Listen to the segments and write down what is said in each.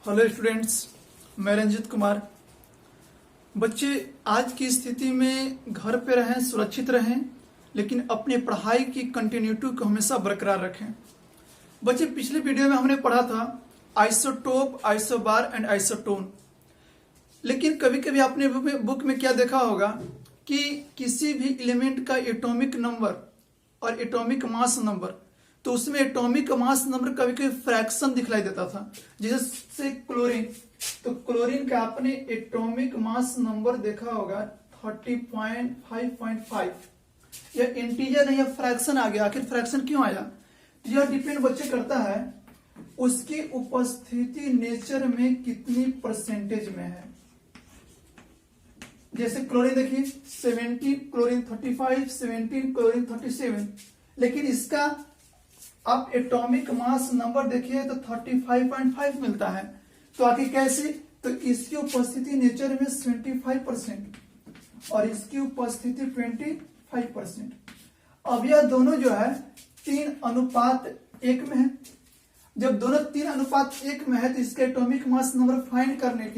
Hello students, मैं रंजित कुमार। बच्चे आज की स्थिति में घर पे रहें, सुरक्षित रहें, लेकिन अपनी पढ़ाई की कंटिन्यूटी को हमेशा बरकरार रखें। बच्चे पिछले वीडियो में हमने पढ़ा था आइसोटोप, आइसोबार एंड आइसोटोन। लेकिन कभी कभी आपने बुक में क्या देखा होगा कि किसी भी एलिमेंट का एटॉमिक नंबर और एटॉमिक मास नंबर, तो उसमें एटॉमिक मास नंबर कभी कभी फ्रैक्शन दिखलाई देता था। जैसे क्लोरीन, तो क्लोरीन का आपने एटॉमिक मास नंबर देखा होगा 30.5.5। यह इंटीजर नहीं, यह फ्रैक्शन आ गया। आखिर फ्रैक्शन क्यों आया? तो यह डिपेंड बच्चे करता है उसकी उपस्थिति नेचर में कितनी परसेंटेज में है। जैसे क्लोरीन देखिए 17, क्लोरीन 35, 17, क्लोरीन 37, लेकिन इसका आप एटॉमिक मास नंबर देखिए तो 35.5 मिलता है। तो आखिर कैसे? तो इसकी उपस्थिति नेचर में 75% और इसकी उपस्थिति 25%। अब यह दोनों जो है 3:1 में है। जब दोनों 3:1 में है तो इसका एटॉमिक मास नंबर फाइंड करने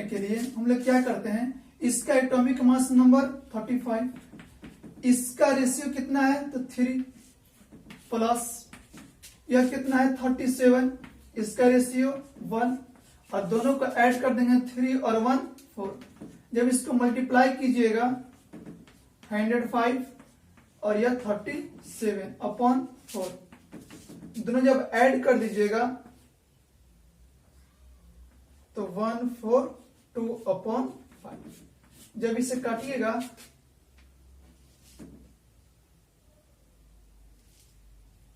के लिए हम लोग क्या करते हैं, इसका एटॉमिक मास नंबर 35, इसका रेशियो कितना है तो 3 प्लस यह कितना है 37, इसका रेशियो 1, और दोनों को ऐड कर देंगे 3 और 1 4। जब इसको मल्टीप्लाई कीजिएगा 105 और यह 37/4, दोनों जब ऐड कर दीजिएगा तो 142/5। जब इसे काटिएगा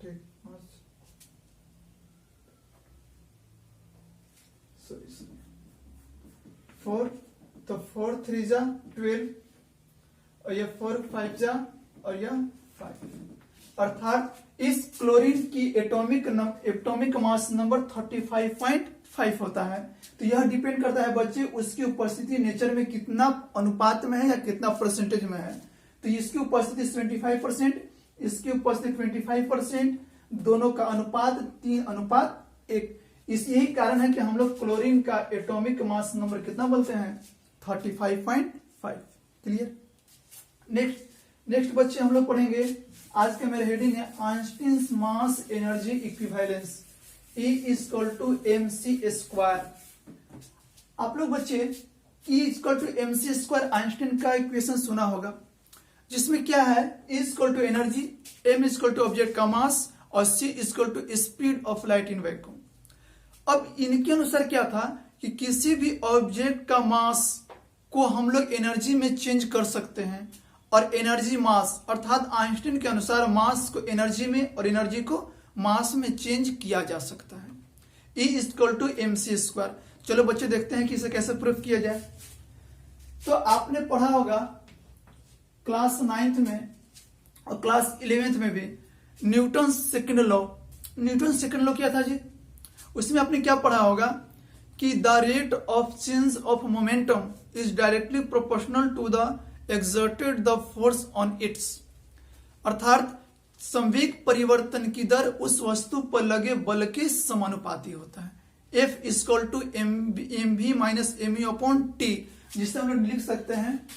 ठीक 4, तो 4 3 जा 12 और यह 4 5 जा और यह 5, अर्थात इस क्लोरीन की एटॉमिक मास नंबर 35.5 होता है। तो यह डिपेंड करता है बच्चे उसकी उपस्थिति नेचर में कितना अनुपात में है या कितना परसेंटेज में है। तो इसकी उपस्थिति 75%, इसकी उपस्थिति 25%, दोनों का अनुपात 3:1। यही कारण है कि हम लोग क्लोरीन का एटॉमिक मास नंबर कितना बोलते हैं 35.5। क्लियर? नेक्स्ट बच्चे हम लोग पढ़ेंगे, आज का मेरा हेडिंग है आइंस्टीन मास एनर्जी इक्विवेलेंस, E=mc²। आप लोग बच्चे E=mc² आइंस्टीन का इक्वेशन सुना होगा, जिसमें क्या है E= एनर्जी, m= ऑब्जेक्ट का मास और c= speed of light in vacuum. अब इनके अनुसार क्या था कि किसी भी ऑब्जेक्ट का मास को हम लोग एनर्जी में चेंज कर सकते हैं, और एनर्जी मास अर्थात आइंस्टीन के अनुसार मास को एनर्जी में और एनर्जी को मास में चेंज किया जा सकता है। E=mc²। चलो बच्चे देखते हैं कि इसे कैसे प्रूफ किया जाए। तो आपने पढ़ा होगा क्लास 9th में और क्लास 11th में भी Newton second law. Newton second law क्या था जी? उसमें आपने क्या पढ़ा होगा कि the rate of change of momentum is directly proportional to the exerted the force on its, अर्थात संवेग परिवर्तन की दर उस वस्तु पर लगे बल के समानुपाती होता है। F=mv-me/t, जिसे हम लोग लिख सकते हैं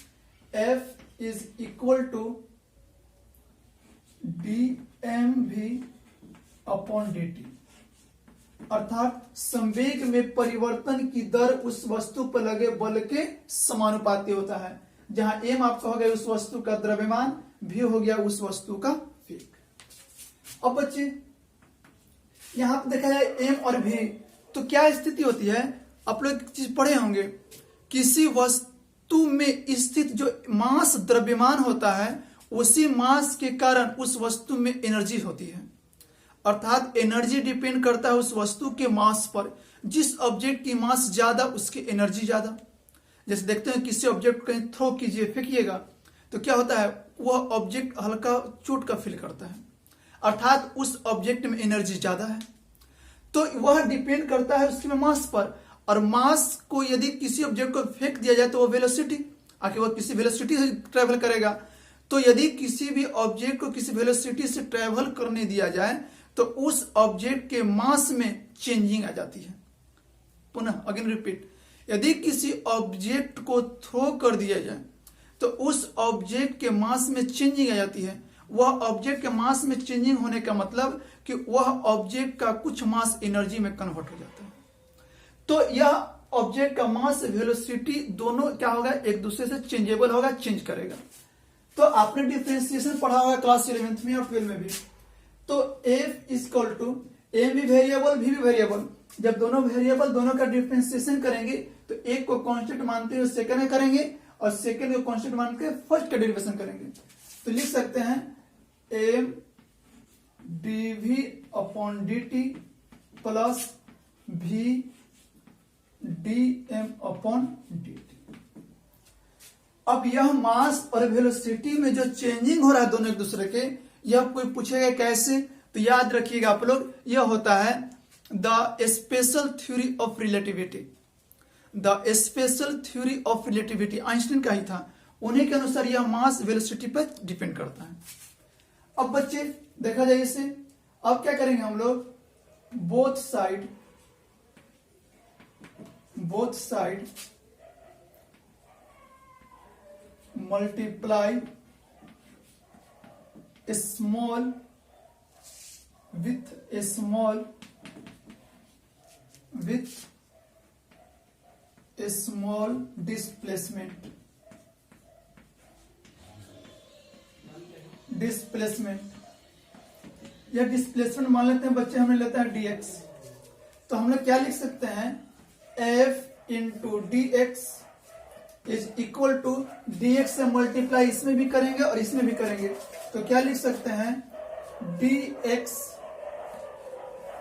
F=dmv/dt, अर्थात संवेग में परिवर्तन की दर उस वस्तु पर लगे बल के समानुपाती होता है, जहां m आपका हो गया उस वस्तु का द्रव्यमान, v हो गया उस वस्तु का वेग। अब बच्चे यहां पर देखा जाए m और v, तो क्या स्थिति होती है? आप लोग एक चीज पढ़े होंगे, किसी वस्तु में स्थित जो मास द्रव्यमान होता है उसी मास के कारण उस वस्तु में एनर्जी होती है, अर्थात एनर्जी डिपेंड करता है उस वस्तु के मास पर। जिस ऑब्जेक्ट की मास ज्यादा उसकी एनर्जी ज्यादा। जैसे देखते हैं किसी ऑब्जेक्ट को कहीं थ्रो कीजिए, फेंकिएगा, तो क्या होता है वह ऑब्जेक्ट हल्का चोट का फील करता है, अर्थात उस ऑब्जेक्ट में एनर्जी ज्यादा है। तो वह डिपेंड करता है उसके मास पर, और मास को यदि किसी ऑब्जेक्ट को फेंक दिया जाए तो वह वेलोसिटी, आखिर वह किसी वेलोसिटी से ट्रेवल करेगा, तो यदि किसी भी ऑब्जेक्ट को किसी वेलोसिटी से ट्रेवल करने दिया जाए तो उस ऑब्जेक्ट के मास में चेंजिंग आ जाती है। पुनः अगेन रिपीट, यदि किसी ऑब्जेक्ट को थ्रो कर दिया जाए तो उस ऑब्जेक्ट के मास में चेंजिंग आ जाती है। वह ऑब्जेक्ट के मास में चेंजिंग होने का मतलब कि वह ऑब्जेक्ट का कुछ मास एनर्जी में कन्वर्ट हो जाता है। तो यह ऑब्जेक्ट का मास वेलोसिटी दोनों क्या होगा, एक दूसरे से चेंजेबल होगा, चेंज करेगा। तो आपने डिफरेंशिएशन पढ़ा होगा क्लास 11th में और 12 में भी। तो F इक्वल टू M भी वेरिएबल, V भी वेरिएबल। जब दोनों वेरिएबल दोनों का डिफरेंशिएशन करेंगे तो एक को कांस्टेंट मानते हुए सेकंड में करेंगे और सेकंड को कांस्टेंट मान के फर्स्ट का डेरिवेशन करेंगे। तो लिख सकते हैं M dV upon dt plus V dm upon dt। अब यह मास और वेलोसिटी में जो चेंजिंग हो रहा है दोनों एक दूसरे के, यह कोई पूछेगा कैसे, तो याद रखिएगा आप लोग, यह होता है the special theory of relativity. The special theory of relativity Einstein का ही था, उन्हीं के अनुसार यह मास वेलोसिटी पर डिपेंड करता है। अब बच्चे देखा जाए इसे, अब क्या करेंगे हम लोग, both side multiply small with small displacement यह डिस्प्लेसमेंट मान लेते हैं बच्चे, हमने लेता है dx। तो हम लोग क्या लिख सकते हैं, f into dx is equal to dx से मल्टीप्लाई इसमें भी करेंगे और इसमें भी करेंगे, तो क्या लिख सकते हैं, dx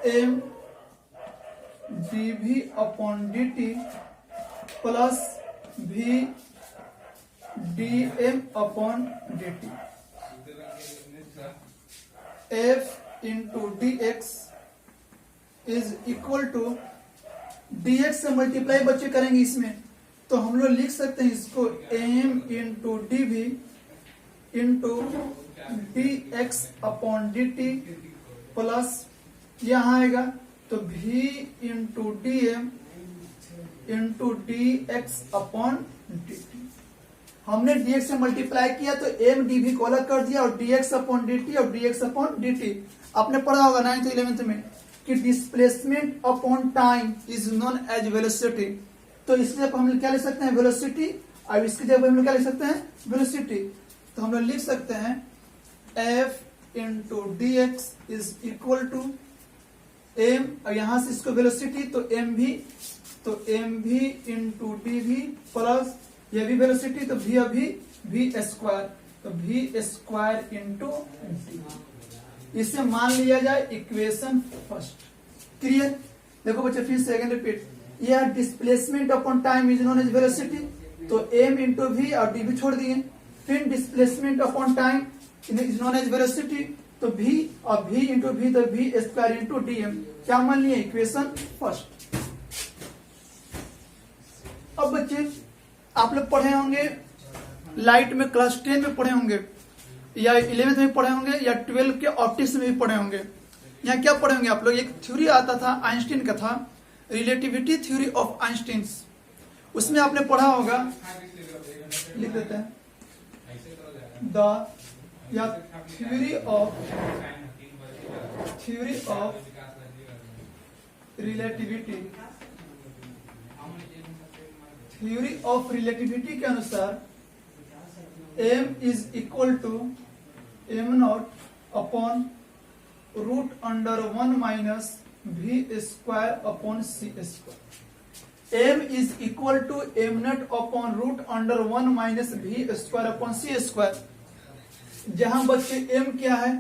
m dv upon dt plus v dm upon dt। f into dx is equal to dx से मल्टीप्लाई बच्चे करेंगे इसमें, तो हम लोग लिख सकते हैं इसको m into dv into dx upon dt plus यहां आएगा तो v into dm into dx upon dt। हमने dx से मल्टीप्लाई किया तो m dv को अलग कर दिया और dx अपॉन dt और dx अपॉन dt। आपने पढ़ा होगा 9th 11th में कि displacement upon time is known as velocity. तो इसलिए हम क्या लिख सकते हैं, वेलोसिटी, अब इसकी जगह हम लोग क्या लिख सकते हैं, वेलोसिटी। तो हम लोग लिख सकते हैं f into dx is equal to m, और यहां से इसको वेलोसिटी तो mv इंटू dv प्लस ये भी वेलोसिटी तो v अभी v स्क्वायर, तो v स्क्वायर इंटू dt। इसे मान लिया जाए इक्वेशन फर्स्ट। क्लियर? देखो बच्चे फिर से अगेन रिपीट, यह displacement upon time is known as velocity, तो m इंटू v और dv छोड़ दिए, फिर displacement upon time is known as velocity, तो v और v इंटू v तो v स्क्वायर इंटू dm। क्या मान लिए, इक्वेशन फर्स्ट। अब बच्चे आप लोग पढ़े होंगे लाइट में, क्लास 10 में पढ़े होंगे या 11th में पढ़े होंगे या 12 के ऑप्टिक्स में भी पढ़े होंगे। यहाँ क्या पढ़े होंगे आप लोग, एक थ्योरी आता था आइंस्टीन का था, रिलेटिविटी थ्योरी ऑफ आइंस्टीन। उसमें आपने पढ़ा होगा, लिख देते हैं, द या theory of relativity. Theory of relativity के अनुसार m is equal to m naught upon root under 1 minus v square upon c square. m is equal to m naught upon root under 1 minus v square upon c square. जहां बच्चे m क्या है,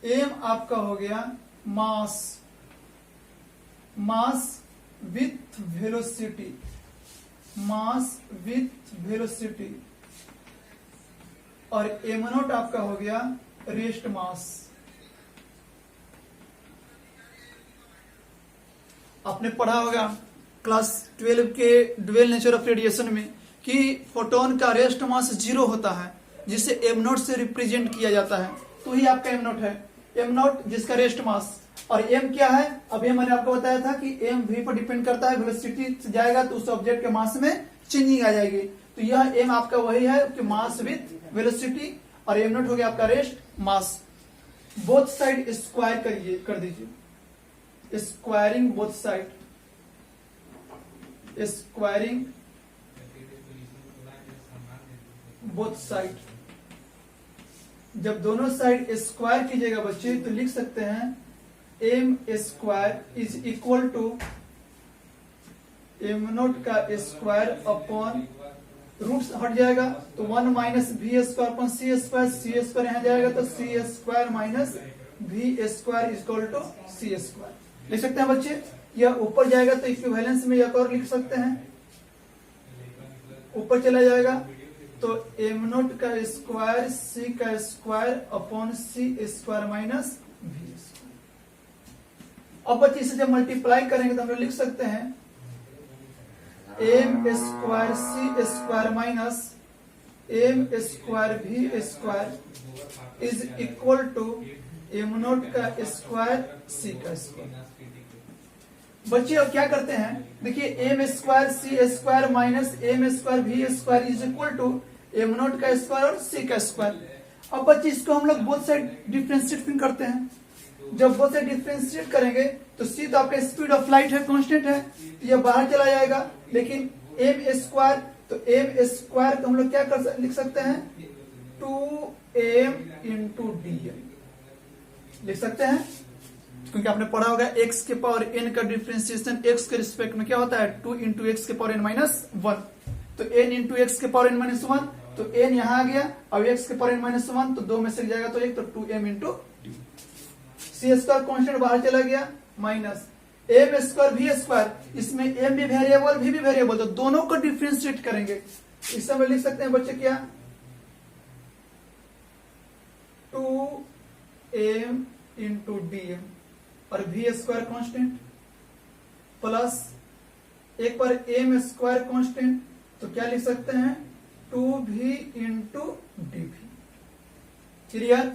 m आपका हो गया mass with velocity, और m naught आपका हो गया रेस्ट मास। आपने पढ़ा होगा क्लास 12 के ड्यूअल नेचर ऑफ रेडिएशन में कि फोटोन का रेस्ट मास 0 होता है, जिसे एम नॉट से रिप्रेजेंट किया जाता है, तो ही आपका एम नॉट है। एम नॉट जिसका रेस्ट मास, और एम क्या है, अब ये मैंने आपको बताया था कि एम वी पर डिपेंड करता है, वेलोसिटी से जाएगा तो उस ऑब्जेक्ट के मास में चेंजिंग आ जाएगी। तो यह एम आपका वही है कि मास विथ वेलोसिटी, और एम नॉट हो गया आपका rest mass. Both side square कर दीजिए, squaring both side, squaring both side. जब दोनों साइड स्क्वायर कीजिएगा बच्चे तो लिख सकते हैं M square is equal to M naught का स्क्वायर अपॉन रूट्स हट जाएगा तो 1 minus we square upon C square यहाँ जाएगा तो C square minus we square is equal to C square. लिख सकते हैं बच्चे, यह ऊपर जाएगा तो इक्विवेलेंस में एक और लिख सकते हैं, ऊपर चला जाएगा तो एम नोट का स्क्वायर सी का square upon C square minus we square. अब बच्चे इसे जब मल्टीप्लाई करेंगे तो हम लोग लिख सकते हैं M square C square minus M square we square is equal to M naught का स्क्वायर सी का स्क्वायर। बच्चे अब क्या करते हैं, देखिए M square C square minus M square we square is equal to M naught का स्क्वायर और सी का स्क्वायर। अब बच्चे इसको हम लोग बोथ साइड डिफरेंशिएट करते हैं। जब बोथ साइड डिफरेंशिएट करेंगे तो सी तो आपका स्पीड ऑफ लाइट है, कांस्टेंट है, तो यह बाहर चला जाएगा। लेकिन एम स्क्वायर, तो एम स्क्वायर को हम लोग क्या लिख सकते हैं 2m इंटू डी लिख सकते हैं, क्योंकि आपने पढ़ा होगा x के पावर n का डिफरेंशिएशन x के रिस्पेक्ट में क्या होता है 2 इंटू एक्स के पावर n माइनस 1। तो n इंटू एक्स के पावर n माइनस 1, तो n यहाँ आ गया, अब x के पावर n माइनस 1 तो 2 में से जाएगा तो 1, तो 2m into d. C square constant बाहर चला गया minus M square we square, इसमें m भी वेरिएबल v भी वेरिएबल, तो दोनों को डिफरेंशिएट करेंगे। इस समय लिख सकते हैं बच्चे क्या 2m इंटू डी और वी स्क्वायर कॉन्स्टेंट प्लस एक बार एम स्क्वायर कॉन्स्टेंट, तो क्या लिख सकते हैं 2v इंटू डी भी। क्लियर,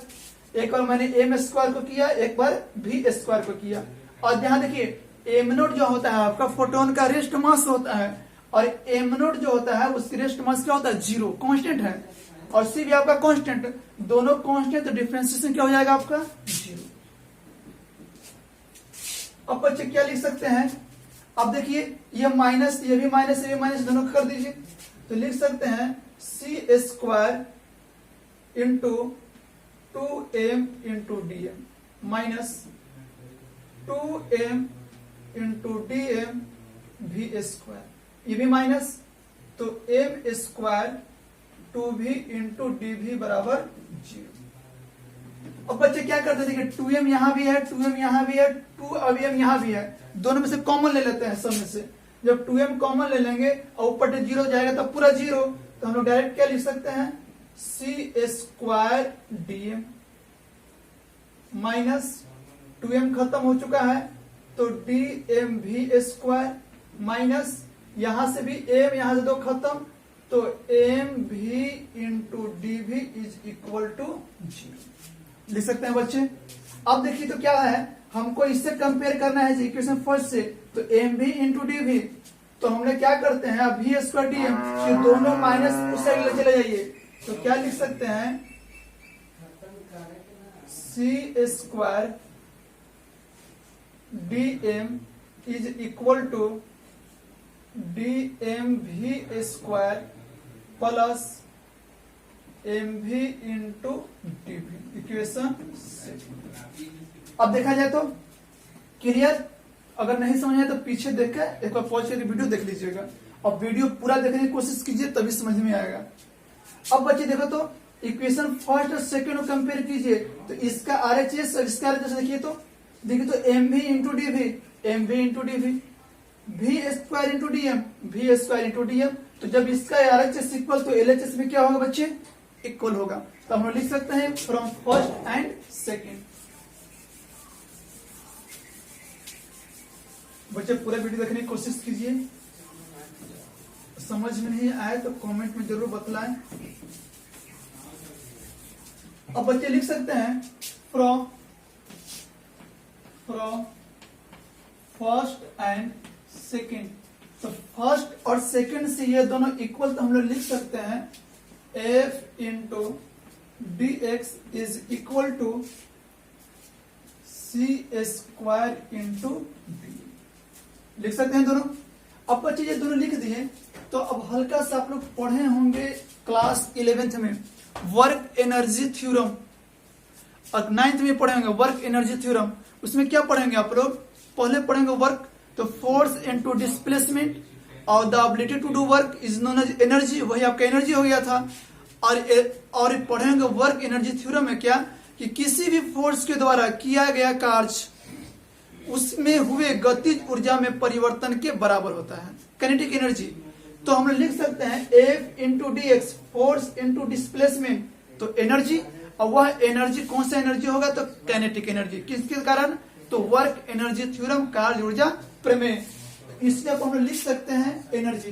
एक बार मैंने एम स्क्वायर को किया, एक बार वी स्क्वायर को किया। और यहां देखिए एम नोट जो होता है आपका फोटोन का रेस्ट मास होता है, और एम नोट जो होता है उसकी रेस्ट मास क्या होता है 0 कांस्टेंट है, और सी भी आपका कांस्टेंट, दोनों कांस्टेंट, तो डिफरेंशिएशन क्या हो जाएगा आपका 0। अब बच्चे क्या लिख सकते हैं, अब देखिए ये माइनस, ये भी माइनस, ये भी माइनस, दोनों को कर दीजिए तो लिख सकते हैं C square into 2m into dm minus 2m into dm V square, ये भी माइनस, तो m square 2v into dv बराबर 0। अब बच्चे क्या करते हैं, देखिए 2m यहां भी है, 2m यहां भी है, 2m यहां भी है, दोनों में से कॉमन ले लेते हैं सब में से। जब 2m कॉमन ले लेंगे और ऊपर से 0 जाएगा तब पूरा 0, तो हम लोग डायरेक्ट क्या लिख सकते हैं C square dm minus 2m खत्म हो चुका है तो dm v स्क्वायर माइनस यहां से भी m, यहां से 2 खत्म, तो m v into D v is equal to 0 लिख सकते हैं बच्चे। अब देखिए तो क्या है, हमको इससे कंपेयर करना है इक्वेशन फर्स्ट से, तो एम भी इंटू डी भी, तो हमने क्या करते हैं अब वी स्क्वायर डी एम, ये दोनों माइनस उस साइड ले चले जाइए, तो क्या लिख सकते हैं C square D M is equal to D M we square plus M we into D V, equation 6। अब देखा जाए तो क्लियर, अगर नहीं समझ आए तो पीछे देख के एक बार पॉज करके वीडियो देख लीजिएगा, और वीडियो पूरा देखने की कोशिश कीजिए तभी समझ में आएगा। अब बच्चे देखो तो इक्वेशन फर्स्ट और सेकंड को कंपेयर कीजिए, तो इसका आरएचएस और इसका आरएचएस देखिए तो m we into D v, m we into D v, v square into d M, we square into d m, तो जब इसका आरएचएस इक्वल तो एलएचएस में क्या होगा बच्चे इक्वल होगा, तो हम लिख सकते हैं फ्रॉम फर्स्ट एंड सेकंड। बच्चे पूरा वीडियो देखने की कोशिश कीजिए, समझ में नहीं आए तो कमेंट में जरूर बतलाएं। अब बच्चे लिख सकते हैं फ्रॉम फर्स्ट एंड सेकेंड। तो फर्स्ट और सेकेंड से ये दोनों इक्वल, तो हम लोग लिख सकते हैं f into d x is equal to C square into d, लिख सकते हैं दोनों। अब बच्चे ये दोनों लिख दिए, तो अब हल्का सा आप लोग पढ़े होंगे क्लास 11th में वर्क एनर्जी थ्योरम, और 9th में पढ़े होंगे वर्क एनर्जी थ्योरम। उसमें क्या पढ़ेंगे आप लोग? पहले पढ़ेंगे वर्क, तो फोर्स इनटू डिस्प्लेसमेंट और the ability to do work is known as energy, वही आपका एनर्जी हो गया था। और पढ़ेंगे वर्क एनर्जी थ्योरम में क्या, कि किसी भी फोर्स के द्वारा किया गया कार्य उसमें हुए गतिज ऊर्जा में परिवर्तन के बराबर होता है, काइनेटिक एनर्जी। तो हम लोग लिख सकते हैं F into d x, force into displacement, तो एनर्जी, और वह एनर्जी कौन सा एनर्जी होगा? तो काइनेटिक एनर्जी। किसके कारण? तो वर्क एनर्जी थ्योरम, कार्य ऊर्जा प्रमेय। इसलिए हम लोग लिख सकते हैं energy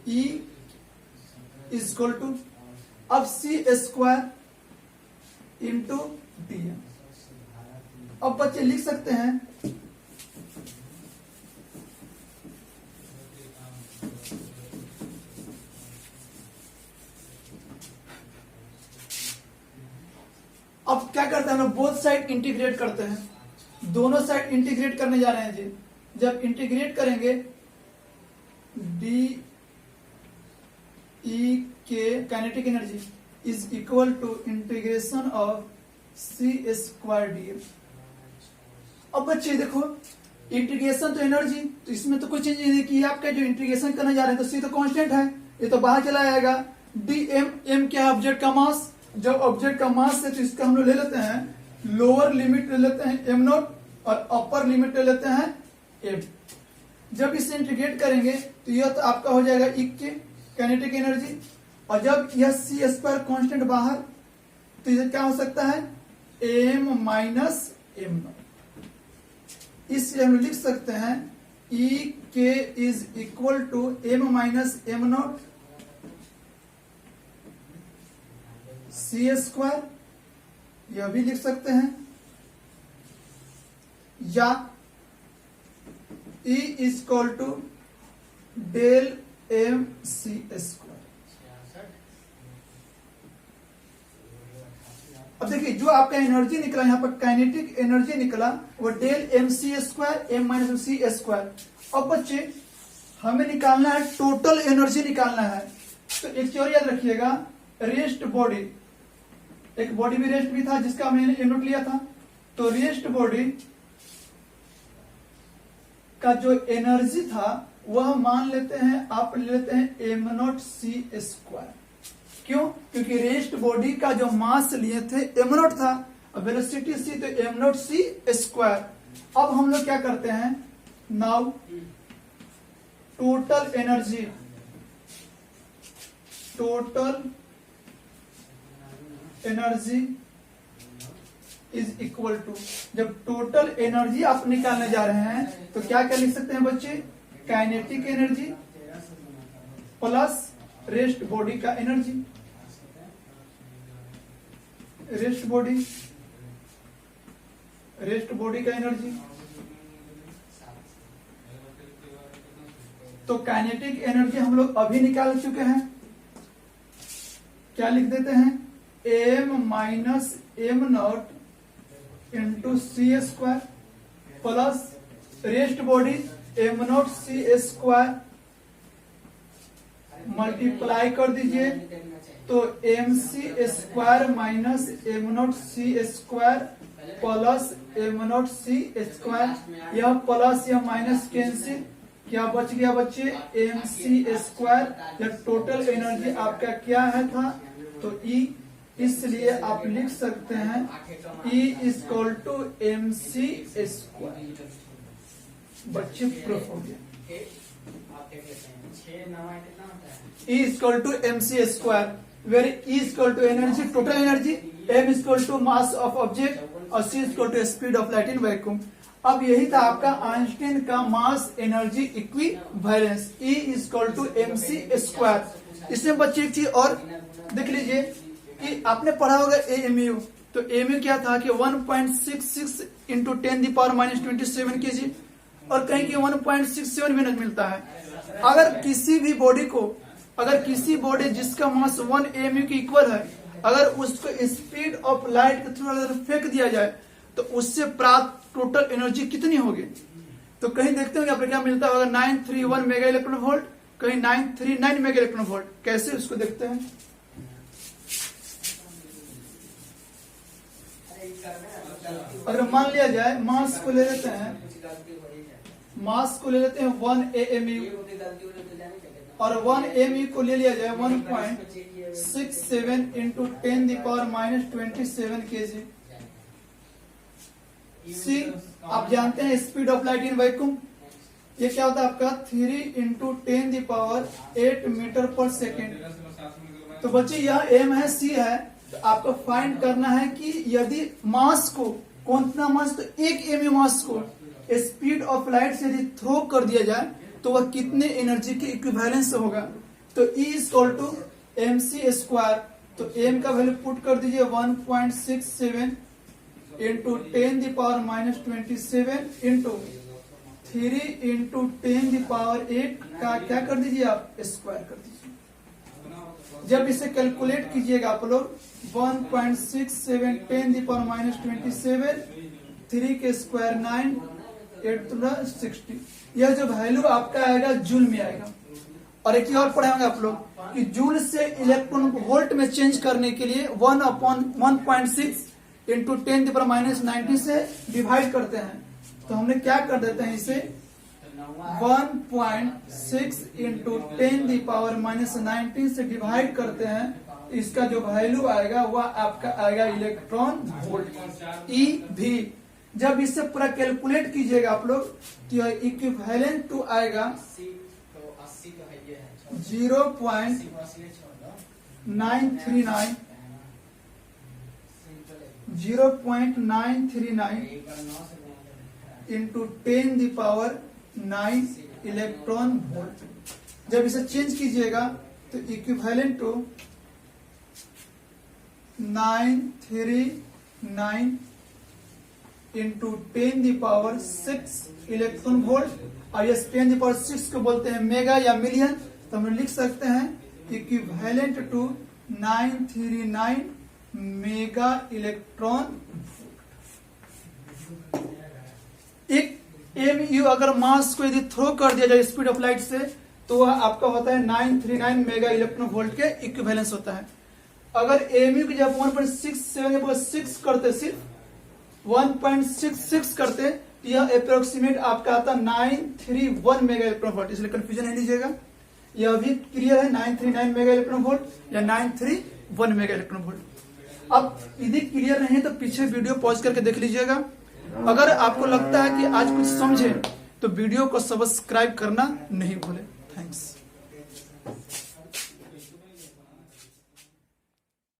E is equal to, अब सी स्क्वायर इंटू डी। अब बच्चे लिख सकते हैं अब क्या करते हैं हम लोग, बोथ साइड इंटीग्रेट करते हैं, दोनों साइड इंटीग्रेट करने जा रहे हैं जी। जब इंटीग्रेट करेंगे डी ई के kinetic energy is equal to integration of C square D. अब बच्चे देखो, इंटीग्रेशन तो एनर्जी, तो इसमें तो कोई चेंज नहीं की, आपका जो इंटीग्रेशन करने जा रहे हैं तो सी तो कांस्टेंट है, ये तो बाहर चला जाएगा। डी एम, एम क्या है? ऑब्जेक्ट का मास। जब ऑब्जेक्ट का मास है तो इसका हम लोग ले लेते हैं लोअर लिमिट ले लेते हैं एम नॉट, और अपर लिमिट ले लेते हैं एम। जब इसे इंटीग्रेट करेंगे तो यह तो आपका हो जाएगा E के काइनेटिक एनर्जी, और जब यह सी स्क्वायर कांस्टेंट बाहर, तो ये क्या हो सकता है? M minus M naught. इसलिए हम लिख सकते हैं E के is equal to M minus M naught C square, यह भी लिख सकते हैं, या E is equal to del M C square. अब देखिए जो आपका एनर्जी निकला, यहां पर काइनेटिक एनर्जी निकला, वो del M C square M minus C square. अब बच्चे हमें निकालना है टोटल एनर्जी निकालना है। तो एक चीज और याद रखिएगा, रेस्ट बॉडी, एक बॉडी भी रेस्ट भी था जिसका हमने एम नोट लिया था, तो रेस्ट बॉडी का जो एनर्जी था वह मान लेते हैं, आप लेते हैं एम नॉट सी स्क्वायर। क्यों? क्योंकि रेस्ट बॉडी का जो मास लिए थे एम नॉट था, वेलोसिटी सी, तो एम नॉट सी स्क्वायर। अब हम लोग क्या करते हैं, now total energy is equal to, जब टोटल एनर्जी आप निकालने जा रहे हैं तो क्या क्या लिख सकते हैं बच्चे? Kinetic energy plus rest body का एनर्जी, रेस्ट बॉडी का एनर्जी। तो काइनेटिक एनर्जी हम लोग अभी निकाल चुके हैं, क्या लिख देते हैं? M minus M naught into C square plus rest body M naught C square, multiply कर दीजिए, तो M C square minus M naught C square plus M naught C square. यह प्लस या माइनस कैंसिल, क्या बच गया बच्चे? M C square. या टोटल एनर्जी आपका क्या है था? तो ई, इसलिए आप लिख सकते हैं E equal to M C square. बच्चे प्रूफ हो गया, E equal to M C square, where E equal to energy, total energy, M equal to mass of object, और C equal to speed of light in vacuum. अब यही था आपका Einstein का mass energy equivalence, E equal to M C square. इसमें बच्चे एक चीज और देख लीजिए कि आपने पढ़ा होगा एएमयू, तो एएमयू क्या था कि 1.66 इंटू 10⁻27 kg, और कहीं की 1.67 मिनट मिलता है। अगर किसी भी बॉडी को, अगर किसी बॉडी जिसका मास 1 एएमयू के इक्वल है, अगर उसको स्पीड ऑफ लाइट के थ्रू अगर फेंक दिया जाए तो उससे प्राप्त टोटल एनर्जी कितनी होगी? तो कहीं देखते हो यहाँ पे क्या मिलता होगा 931 मेगा इलेक्ट्रॉन वोल्ट, कहीं 939 मेगा इलेक्ट्रॉन वोल्ट। कैसे उसको देखते हैं? अगर मान लिया जाए मास को ले लेते हैं, मास को ले लेते हैं 1 एएमयू, और 1 एएमयू को ले लिया जाए 1.67 इंटू 10⁻27 kg। सी, आप जानते हैं speed of light in vacuum, ये क्या होता है आपका 3 इंटू 10⁸ मीटर पर सेकेंड। तो बच्चे यह एम है, सी है, तो आपको फाइंड करना है कि यदि मास को, कितना मास, तो 1 एमयू मास को स्पीड ऑफ लाइट से यदि थ्रो कर दिया जाए तो वह कितने एनर्जी के इक्विवेलेंस होगा। तो E = mc²। तो m का वैल्यू पुट कर दीजिए 1.67 इंटू 10⁻27 इंटू 3 इंटू 10⁸ का क्या कर दीजिए आप, स्क्वायर कर दीजिए। जब इसे कैलकुलेट कीजिएगा आप लोग 1.67 10⁻27 3 के स्क्वायर 9 8 60, यह जो वैल्यू आपका आएगा जूल में आएगा। और एक और पढ़े होंगे आप लोग कि जूल से इलेक्ट्रॉन को वोल्ट में चेंज करने के लिए 1/1.6 इंटू 10⁻90 से डिवाइड करते हैं। तो हमने क्या कर देते हैं, इसे 1.6 इंटू 10⁻90 से डिवाइड करते हैं। इसका जो वैल्यू आएगा वह आपका आएगा इलेक्ट्रॉन वोल्ट, EV। जब इससे पूरा कैलकुलेट कीजिएगा आप लोग तो यह इक्विवेलेंट टू आएगा 0.939 इंटू 10⁹ इलेक्ट्रॉन वोल्ट। जब इसे चेंज कीजिएगा तो equivalent to 939 into 10⁶ electron volt. और ये 10⁶ को बोलते हैं मेगा या मिलियन, तो हम लिख सकते हैं इक्विवेलेंट टू 939 मेगा इलेक्ट्रॉन। एक एमयू अगर मास को यदि थ्रो कर दिया जाए स्पीड ऑफ लाइट से तो वह आपका होता है 939 मेगा इलेक्ट्रॉन वोल्ट के इक्विवेलेंस होता है। अगर एमयू की जब 1.67 करते, सिर्फ 1.66 करते, तो यह अप्रोक्सीमेट आपका आता 931 मेगा इलेक्ट्रॉन वोल्ट। इसलिए कंफ्यूजन नहीं लीजिएगा, यह भी क्लियर है 939 मेगा इलेक्ट्रॉन वोल्ट या 931 मेगा इलेक्ट्रॉन वोल्ट। अब यदि क्लियर नहीं है तो पीछे वीडियो पॉज करके देख लीजिएगा। अगर आपको लगता है कि आज कुछ समझे तो वीडियो को सब्सक्राइब करना नहीं भूले। थैंक्स।